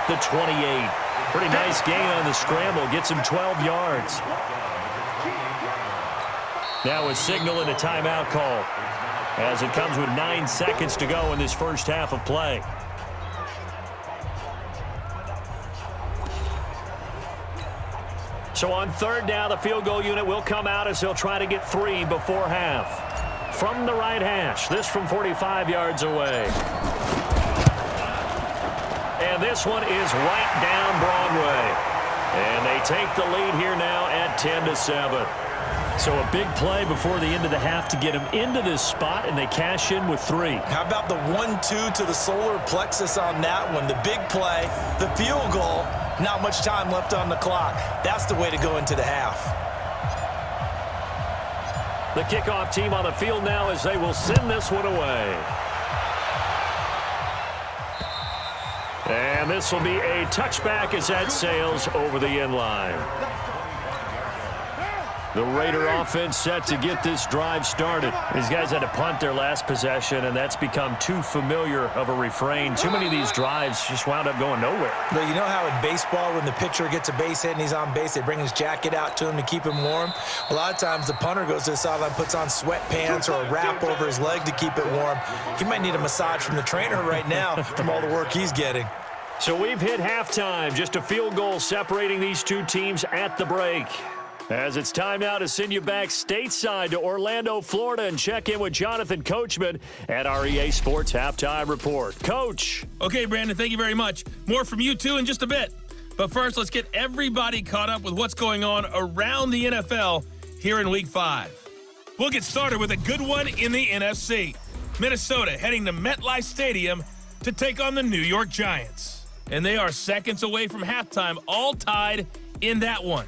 at the 28. Pretty nice gain on the scramble. Gets him 12 yards. Now a signal and a timeout call, as it comes with 9 seconds to go in this first half of play. So on third down, the field goal unit will come out as they'll try to get 3 before half. From the right hash, this from 45 yards away. And this one is right down Broadway. And they take the lead here now at 10-7. So a big play before the end of the half to get him into this spot, and they cash in with 3. How about the 1-2 to the solar plexus on that one? The big play, the field goal, not much time left on the clock. That's the way to go into the half. The kickoff team on the field now as they will send this one away. And this will be a touchback as that sails over the end line. The Raider offense set to get this drive started. These guys had to punt their last possession, and that's become too familiar of a refrain. Too many of these drives just wound up going nowhere. But you know how in baseball, when the pitcher gets a base hit and he's on base, they bring his jacket out to him to keep him warm? A lot of times the punter goes to the sideline, puts on sweatpants or a wrap over his leg to keep it warm. He might need a massage from the trainer right now from all the work he's getting. So we've hit halftime. Just a field goal separating these two teams at the break. As it's time now to send you back stateside to Orlando, Florida, and check in with Jonathan Coachman at our EA Sports Halftime Report. Coach. Okay, Brandon, thank you very much. More from you, too, in just a bit. But first, let's get everybody caught up with what's going on around the NFL here in Week 5. We'll get started with a good one in the NFC. Minnesota heading to MetLife Stadium to take on the New York Giants. And they are seconds away from halftime, all tied in that one.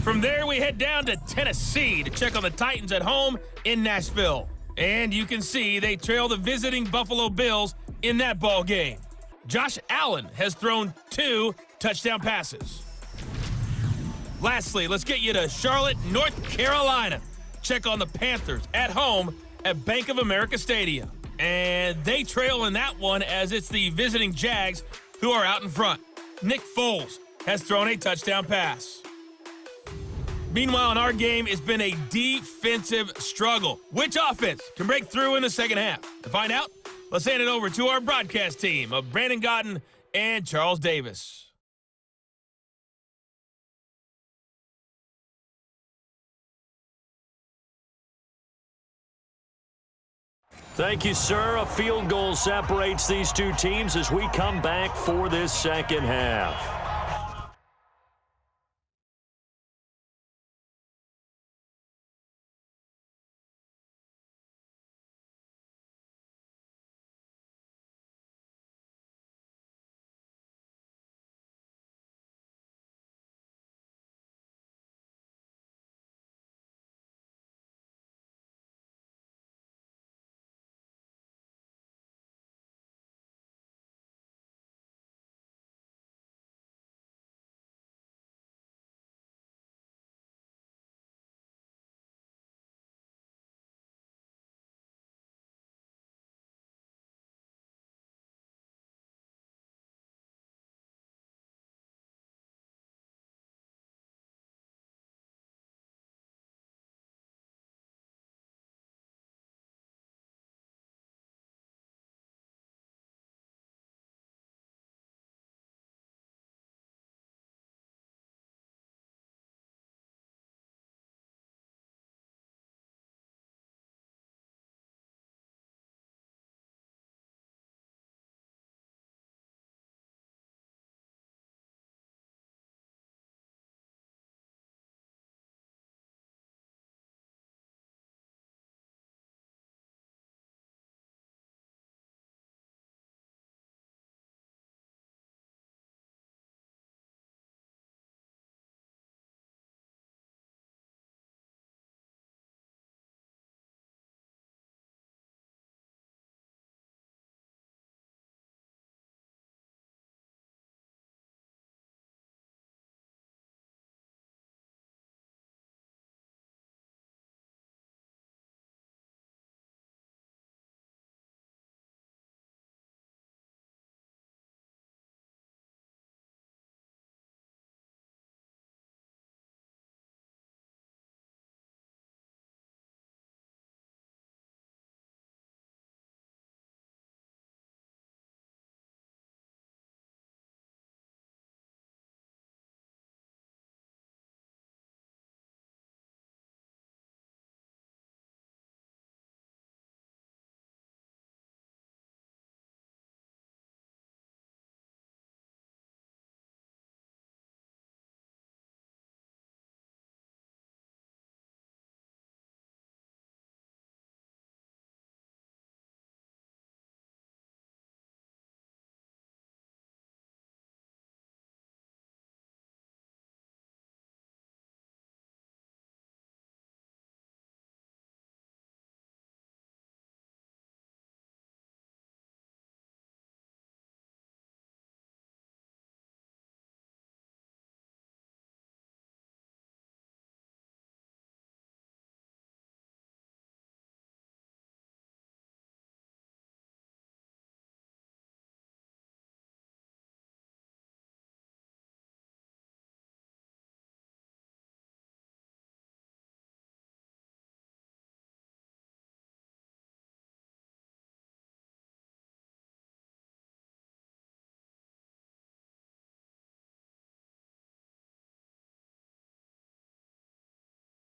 From there, we head down to Tennessee to check on the Titans at home in Nashville. And you can see they trail the visiting Buffalo Bills in that ball game. Josh Allen has thrown 2 touchdown passes. Lastly, let's get you to Charlotte, North Carolina. Check on the Panthers at home at Bank of America Stadium. And they trail in that one as it's the visiting Jags who are out in front. Nick Foles has thrown a touchdown pass. Meanwhile, in our game, it's been a defensive struggle. Which offense can break through in the second half? To find out, let's hand it over to our broadcast team of Brandon Godden and Charles Davis. Thank you, sir. A field goal separates these two teams as we come back for this second half.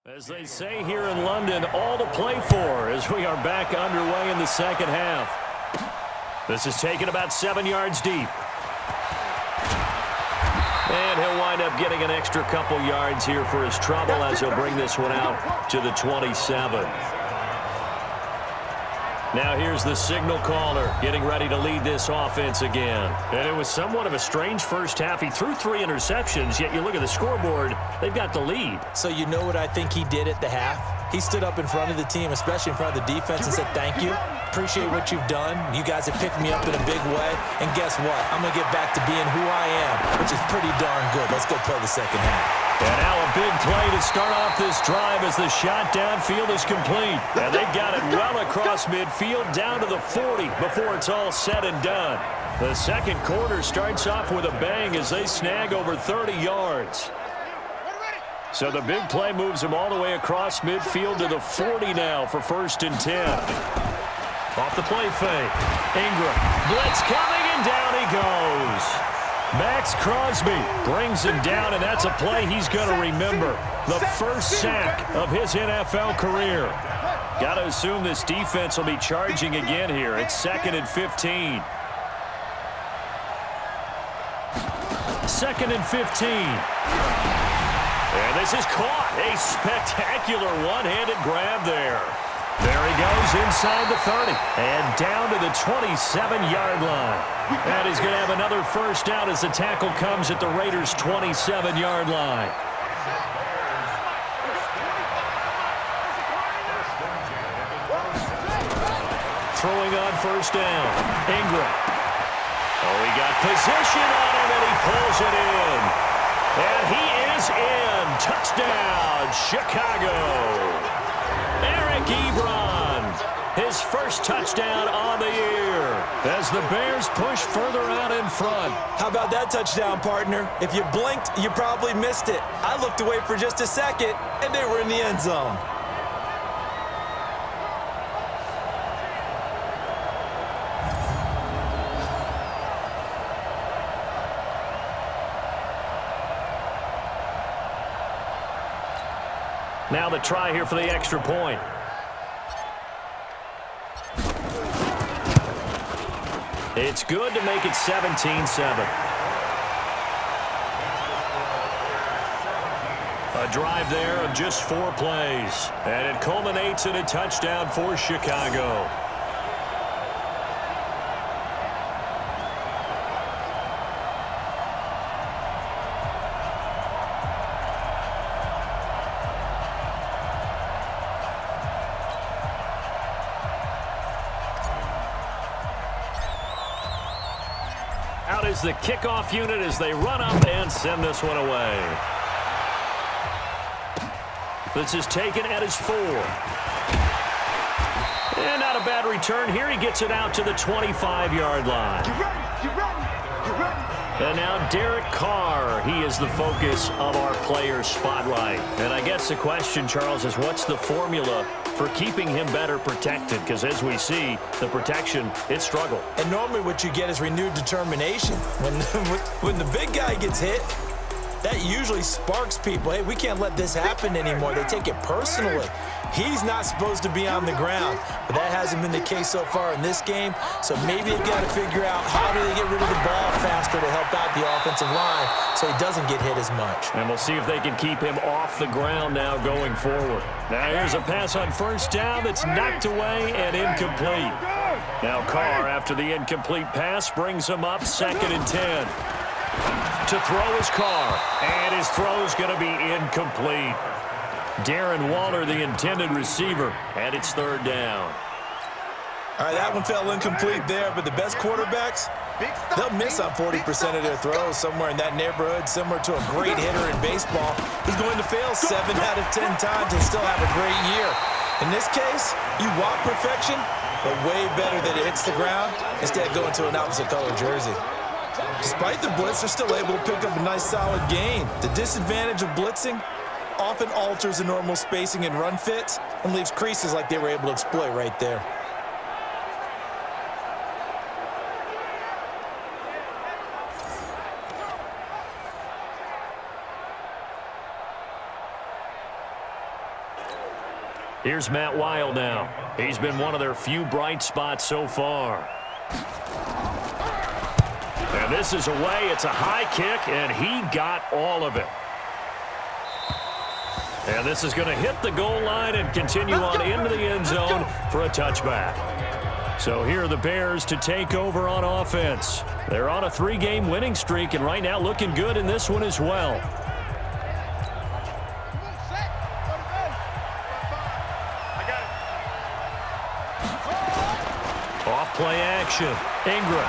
As they say here in London, all to play for as we are back underway in the second half. This is taken about 7 yards deep. And he'll wind up getting an extra couple yards here for his trouble as he'll bring this one out to the 27. Now here's the signal caller getting ready to lead this offense again. And it was somewhat of a strange first half. He threw 3 interceptions, yet you look at the scoreboard, they've got the lead. So you know what I think he did at the half? He stood up in front of the team, especially in front of the defense, and said, thank you. Appreciate what you've done. You guys have picked me up in a big way. And guess what? I'm going to get back to being who I am, which is pretty darn good. Let's go play the second half. And now a big play to start off this drive as the shot downfield is complete. And they've got it well across midfield down to the 40 before it's all said and done. The second quarter starts off with a bang as they snag over 30 yards. So the big play moves them all the way across midfield to the 40 now for 1st and 10. Off the play fake. Ingram. Blitz coming, and down he goes. Max Crosby brings him down, and that's a play he's going to remember. The first sack of his NFL career. Got to assume this defense will be charging again here. It's 2nd and 15. 2nd and 15. And this is caught. A spectacular one-handed grab there. There he goes inside the 30 and down to the 27-yard line. And he's going to have another first down as the tackle comes at the Raiders' 27-yard line. Throwing on first down. Ingram. Oh, he got position on him, and he pulls it in. And he is in. Touchdown, Chicago. Eric Ebron, his first touchdown on the year as the Bears push further out in front. How about that touchdown, partner? If you blinked, you probably missed it. I looked away for just a second, and they were in the end zone. Now the try here for the extra point. It's good to make it 17-7. A drive there of just 4 plays. And it culminates in a touchdown for Chicago. Out is the kickoff unit as they run up and send this one away. This is taken at his 4. And not a bad return here. He gets it out to the 25-yard line. And now Derek Carr, he is the focus of our player spotlight. And I guess the question, Charles, is what's the formula for keeping him better protected? Because as we see, the protection, it struggled. And normally what you get is renewed determination. When the big guy gets hit, that usually sparks people. Hey, we can't let this happen anymore. They take it personally. He's not supposed to be on the ground, but that hasn't been the case so far in this game. So maybe they've got to figure out how do they get rid of the ball faster to help out the offensive line so he doesn't get hit as much. And we'll see if they can keep him off the ground now going forward. Now here's a pass on first down that's knocked away and incomplete. Now Carr, after the incomplete pass, brings him up 2nd and 10. To throw is Carr, and his throw's going to be incomplete. Darren Waller, the intended receiver, and it's 3rd down. All right, that one fell incomplete there, but the best quarterbacks, they'll miss on 40% of their throws somewhere in that neighborhood, similar to a great hitter in baseball who's going to fail 7 out of 10 times and still have a great year. In this case, you want perfection, but way better that it hits the ground instead of going to an opposite color jersey. Despite the blitz, they're still able to pick up a nice solid gain. The disadvantage of blitzing often alters the normal spacing and run fits and leaves creases like they were able to exploit right there. Here's Matt Weil now. He's been one of their few bright spots so far. And this is away. It's a high kick, and he got all of it. And this is going to hit the goal line and continue on into the end zone for a touchback. So here are the Bears to take over on offense. They're on a 3-game winning streak, and right now looking good in this one as well. Off play action. Ingram.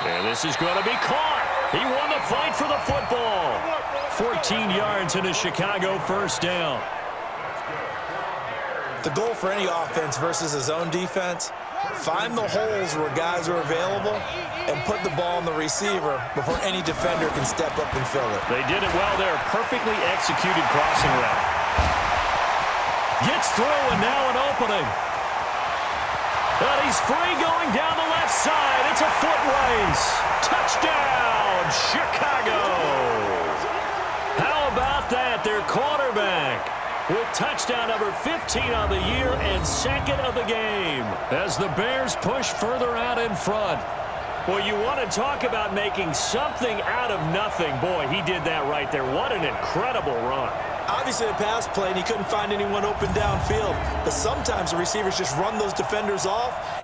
And this is going to be caught. He won the fight for the football. 14 yards and a Chicago first down. The goal for any offense versus a zone defense, find the holes where guys are available and put the ball on the receiver before any defender can step up and fill it. They did it well there. Perfectly executed crossing route. Gets through and now an opening. And he's free going down the left side. It's a foot race. Touchdown, Chicago. How about that? Their quarterback with touchdown number 15 on the year and second of the game as the Bears push further out in front. Well, you want to talk about making something out of nothing. Boy, he did that right there. What an incredible run. Obviously a pass play, and he couldn't find anyone open downfield. But sometimes the receivers just run those defenders off,